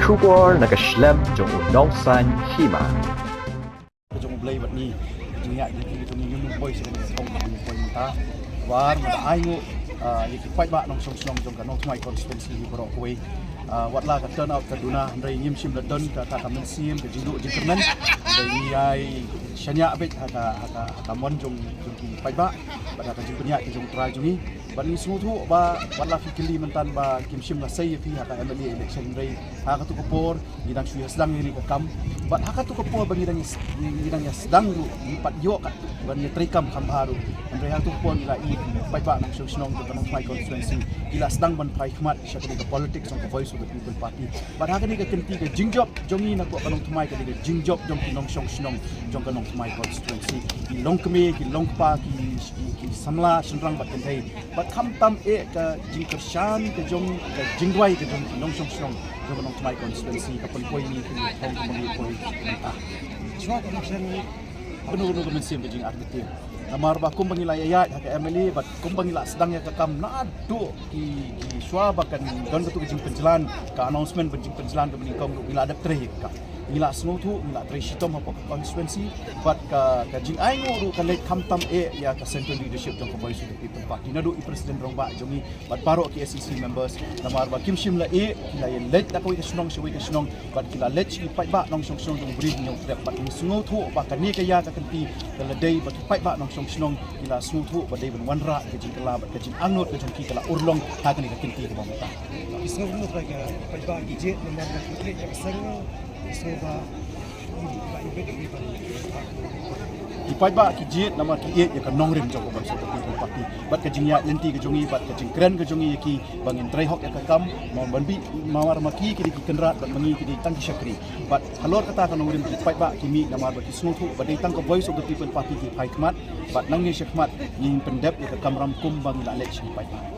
Shubor nakaslem jong Nongsan Hima. Jong blay bat ni jinga di tu ni yum boy sa kong boy ta war ma ai ngo yiki Paidbah nong song jong ka Nongthymmai constituency bro koi wat la ka turn out ka duna ndai nyim sim la don ka men sim ka jindu jingkernan ndai ai shanya bet ha mon jong Paidbah pada ka jingkunya ki jong try jong ni ban ni smu thu ba wat la fikili mentan ba kim sim la sai fi ha ka MLA election ndai ha ka tu ko por gidang sui hasdang ni ka kam bat ha ka tu ko por bang gidang ya sedang ni pat yo ka ban ni trikam kam haru ndai ha tu ko ila i Paidbah nong song ka Nongthymmai constituency ila sedang ban pai khmat sya ka politics of the voice of the people party bat ha ka ni ka kenti ka jingjob jong ni na ko Nongthymmai ka ni jingjob jong ki nong song jong ka Nongthymmai constituency ki longkme ki longpa ki samla senrang bat kentai bat kham tam e ka jingkershan ka jong ka jingdwai ka jong nong song jong ka Nongthymmai constituency ka pon koi ni ki thong ka ni koi ta chwa ka election ni benar-benar ka mensim ka jing arbitrary Namar ba kung bangila Ieid ka MLA bat kung bangila sedang ya kam na do ki swa bakan don betul jing penjalan ka announcement jing penjalan ke meningkong bila ada treh ka ngila semua tu ngila treh sitom apa constituency bat ka jing ai ngo ka lek kam tam e ya ka central leadership jong ka voice of the people party na do i president rong ba jongi bat paro ki SEC members Namar ba kim sim la e kila ye let da ko ka snong shwe ka snong bat kila let i Paidbah nong song jong bri nyong trep bat ni sungo tu ba ka ni ka ya ka kanti ka ladai bat Paidbah nong song ila sutu badai ban wanra ke jing kala ke jing angot ke jing kala urlong ha kan ka kinti ka mamata isno mo ka Paidbah ki Jied Namar ka ki ka Seng isno ba ka ibet di Paidbah ki Jied Namar ki Ieid ya ka Nongrim jong ko seperti parti bat ke jing ya lenti ke jongi bat ke jing kren ke jongi ki bangin trai hok ya ka kam mau banbi mawar maki ki di kenrat bat mangi ki di tangki syakri bat halor kata ka Nongrim ki Paidbah ki mi Namar ba ki sutu badai tang ka voice of the people party ki pai khmat bat nang ni syakmat yin pendep ya ka kamram kum bang la lek Paidbah